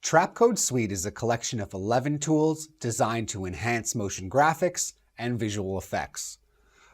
Trapcode Suite is a collection of 11 tools designed to enhance motion graphics and visual effects.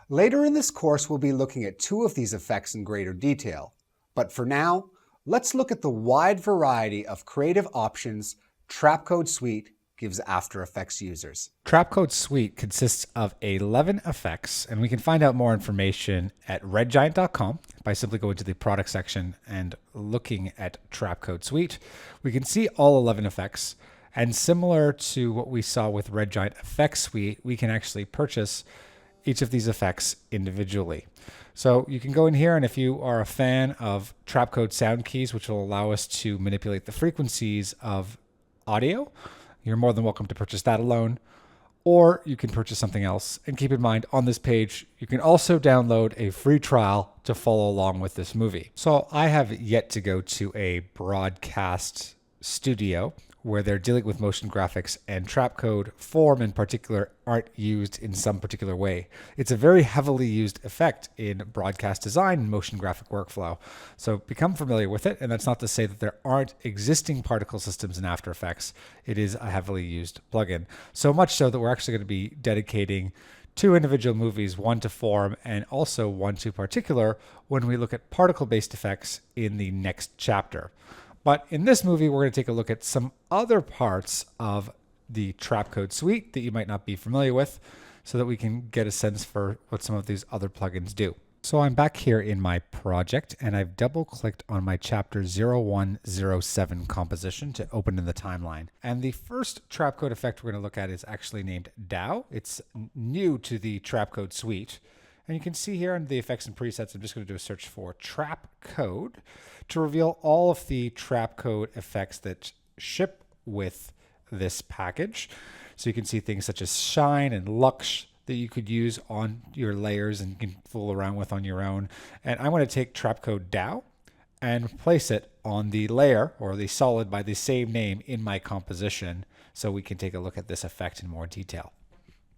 Later in this course, we'll be looking at 2 of these effects in greater detail. But for now, let's look at the wide variety of creative options Trapcode Suite gives After Effects users. Trapcode Suite consists of 11 effects, and we can find out more information at redgiant.com by simply going to the product section and looking at Trapcode Suite. We can see all 11 effects, and similar to what we saw with Red Giant Effects Suite, we can actually purchase each of these effects individually. So you can go in here, and if you are a fan of Trapcode sound keys, which will allow us to manipulate the frequencies of audio, you're more than welcome to purchase that alone, or you can purchase something else. And keep in mind, on this page, you can also download a free trial to follow along with this movie. So I have yet to go to a broadcast studio where they're dealing with motion graphics and Trapcode form in particular aren't used in some particular way. It's a very heavily used effect in broadcast design and motion graphic workflow. So become familiar with it. And that's not to say that there aren't existing particle systems in After Effects. It is a heavily used plugin. So much so that we're actually going to be dedicating 2 individual movies, one to form and also one to particular, when we look at particle-based effects in the next chapter. But in this movie, we're going to take a look at some other parts of the Trapcode Suite that you might not be familiar with so that we can get a sense for what some of these other plugins do. So I'm back here in my project, and I've double-clicked on my chapter 0107 composition to open in the timeline. And the first Trapcode effect we're going to look at is actually named DAO. It's new to the Trapcode Suite. And you can see here under the effects and presets, I'm just going to do a search for Trapcode to reveal all of the Trapcode effects that ship with this package. So you can see things such as shine and lux that you could use on your layers and you can fool around with on your own. And I'm going to take Trapcode DAO and place it on the layer or the solid by the same name in my composition so we can take a look at this effect in more detail.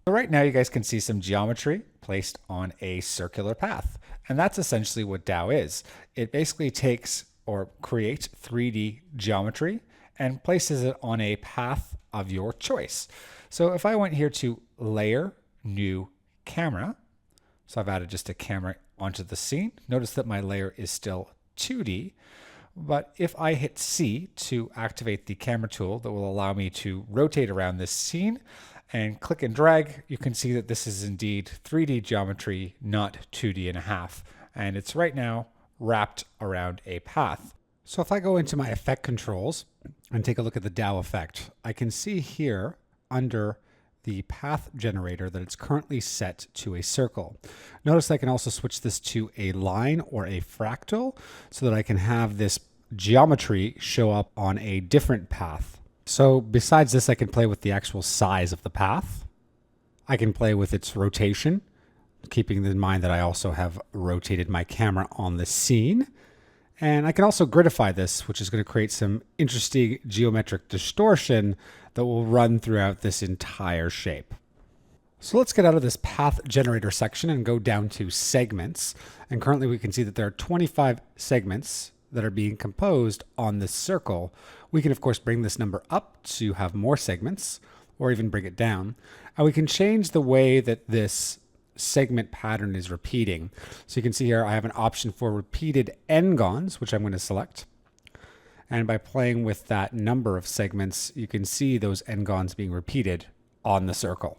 So right now you guys can see some geometry placed on a circular path. And that's essentially what DAO is. It basically takes or creates 3D geometry and places it on a path of your choice. So if I went here to Layer, New Camera, so I've added just a camera onto the scene. Notice that my layer is still 2D. But if I hit C to activate the camera tool that will allow me to rotate around this scene, and click and drag, you can see that this is indeed 3D geometry, not 2D and a half. And it's right now wrapped around a path. So if I go into my effect controls and take a look at the DAO effect, I can see here under the path generator that it's currently set to a circle. Notice I can also switch this to a line or a fractal so that I can have this geometry show up on a different path. So besides this, I can play with the actual size of the path. I can play with its rotation, keeping in mind that I also have rotated my camera on the scene. And I can also gridify this, which is going to create some interesting geometric distortion that will run throughout this entire shape. So let's get out of this path generator section and go down to segments. And currently we can see that there are 25 segments that are being composed on this circle. We can of course bring this number up to have more segments or even bring it down. And we can change the way that this segment pattern is repeating. So you can see here I have an option for repeated n-gons, which I'm going to select. And by playing with that number of segments, you can see those n-gons being repeated on the circle.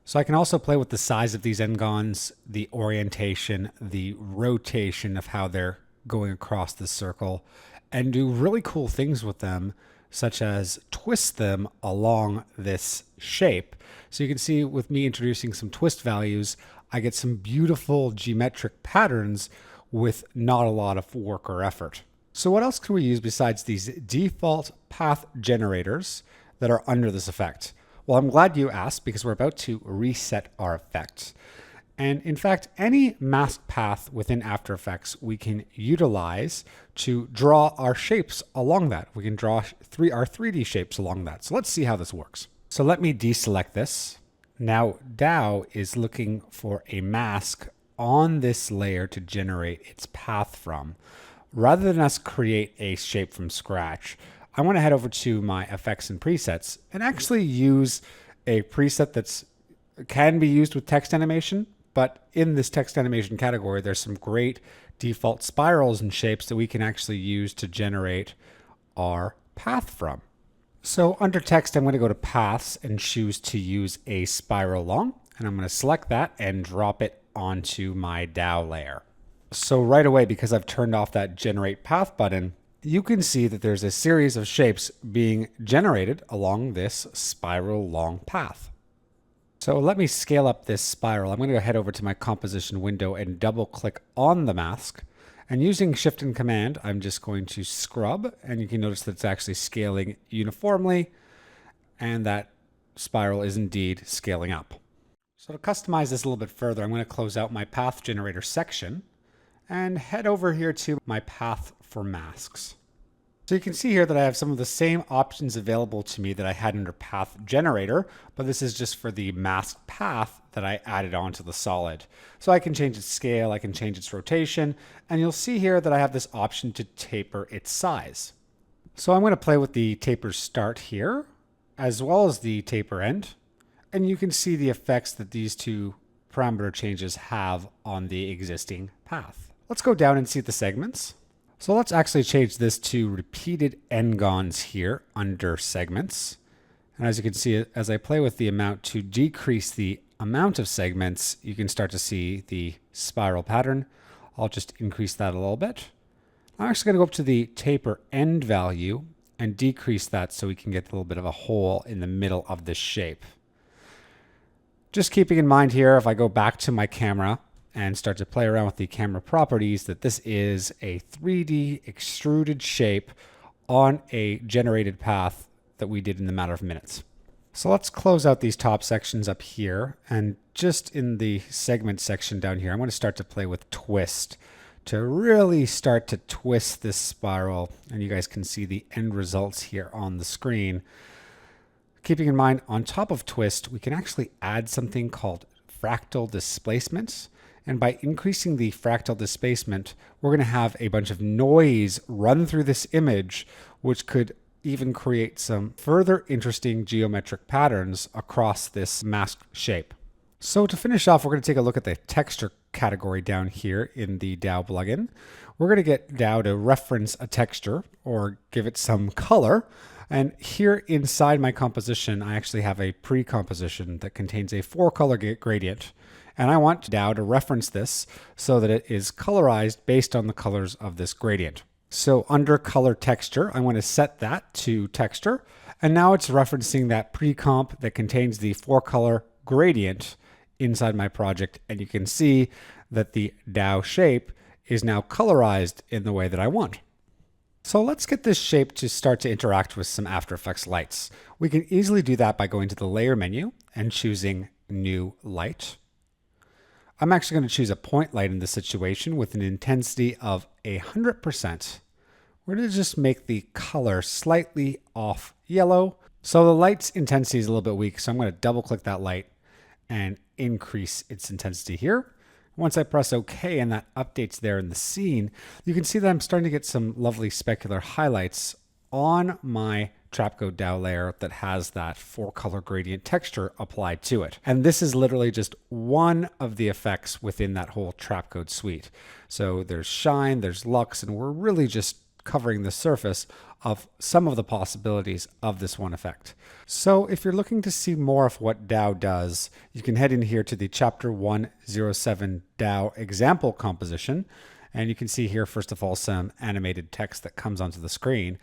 So I can also play with the size of these n-gons, the orientation, the rotation of how they're going across the circle, and do really cool things with them, such as twist them along this shape. So you can see with me introducing some twist values, I get some beautiful geometric patterns with not a lot of work or effort. So what else can we use besides these default path generators that are under this effect? Well, I'm glad you asked because we're about to reset our effect. And in fact, any masked path within After Effects we can utilize to draw our shapes along that. We can draw our 3D shapes along that. So let's see how this works. So let me deselect this. Now DAO is looking for a mask on this layer to generate its path from. Rather than us create a shape from scratch, I want to head over to my effects and presets and actually use a preset that's can be used with text animation, but in this text animation category, there's some great default spirals and shapes that we can actually use to generate our path from. So under text, I'm going to go to paths and choose to use a spiral long, and I'm going to select that and drop it onto my DAO layer. So right away, because I've turned off that generate path button, you can see that there's a series of shapes being generated along this spiral long path. So let me scale up this spiral. I'm going to go head over to my composition window and double click on the mask. And using Shift and Command, I'm just going to scrub, and you can notice that it's actually scaling uniformly, and that spiral is indeed scaling up. So to customize this a little bit further, I'm going to close out my path generator section and head over here to my path for masks. So you can see here that I have some of the same options available to me that I had under Path Generator, but this is just for the mask path that I added onto the solid. So I can change its scale, I can change its rotation, and you'll see here that I have this option to taper its size. So I'm going to play with the taper start here, as well as the taper end, and you can see the effects that these two parameter changes have on the existing path. Let's go down and see the segments. So let's actually change this to repeated n-gons here under segments. And as you can see, as I play with the amount to decrease the amount of segments, you can start to see the spiral pattern. I'll just increase that a little bit. I'm actually going to go up to the taper end value and decrease that so we can get a little bit of a hole in the middle of this shape. Just keeping in mind here, if I go back to my camera and start to play around with the camera properties, that this is a 3D extruded shape on a generated path that we did in the matter of minutes. So let's close out these top sections up here, and just in the segment section down here, I'm going to start to play with twist to really start to twist this spiral, and you guys can see the end results here on the screen. Keeping in mind, on top of twist, we can actually add something called fractal displacements. And by increasing the fractal displacement, we're going to have a bunch of noise run through this image, which could even create some further interesting geometric patterns across this mask shape. So to finish off, we're going to take a look at the texture category down here in the DAO plugin. We're going to get DAO to reference a texture or give it some color. And here inside my composition, I actually have a pre-composition that contains a 4-color gradient. And I want DAO to reference this so that it is colorized based on the colors of this gradient. So under color texture, I want to set that to texture. And now it's referencing that pre-comp that contains the 4-color gradient inside my project. And you can see that the DAO shape is now colorized in the way that I want. So let's get this shape to start to interact with some After Effects lights. We can easily do that by going to the layer menu and choosing New Light. I'm actually going to choose a point light in this situation with an intensity of 100%. We're going to just make the color slightly off yellow. So the light's intensity is a little bit weak, so I'm going to double click that light and increase its intensity here. Once I press OK and that updates there in the scene, you can see that I'm starting to get some lovely specular highlights on my Trapcode DAO layer that has that 4-color gradient texture applied to it. And this is literally just one of the effects within that whole Trapcode suite. So there's shine, there's lux, and we're really just covering the surface of some of the possibilities of this one effect. So if you're looking to see more of what DAO does, you can head in here to the Chapter 107 DAO example composition. And you can see here, first of all, some animated text that comes onto the screen,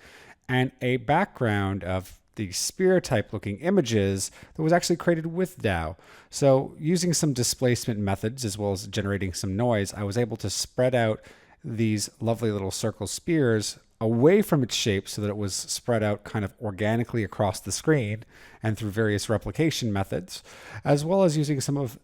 and a background of the spear type looking images that was actually created with DAO. So using some displacement methods as well as generating some noise, I was able to spread out these lovely little circle spears away from its shape so that it was spread out kind of organically across the screen and through various replication methods, as well as using some of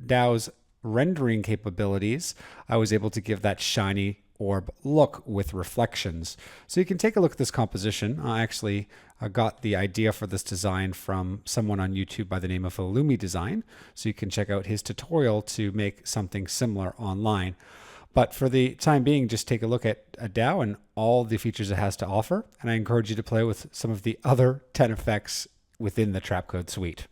DAO's rendering capabilities. I was able to give that shiny orb look with reflections. So you can take a look at this composition. I actually got the idea for this design from someone on YouTube by the name of Illumi Design. So you can check out his tutorial to make something similar online. But for the time being, just take a look at a DAW and all the features it has to offer. And I encourage you to play with some of the other 10 effects within the Trapcode suite.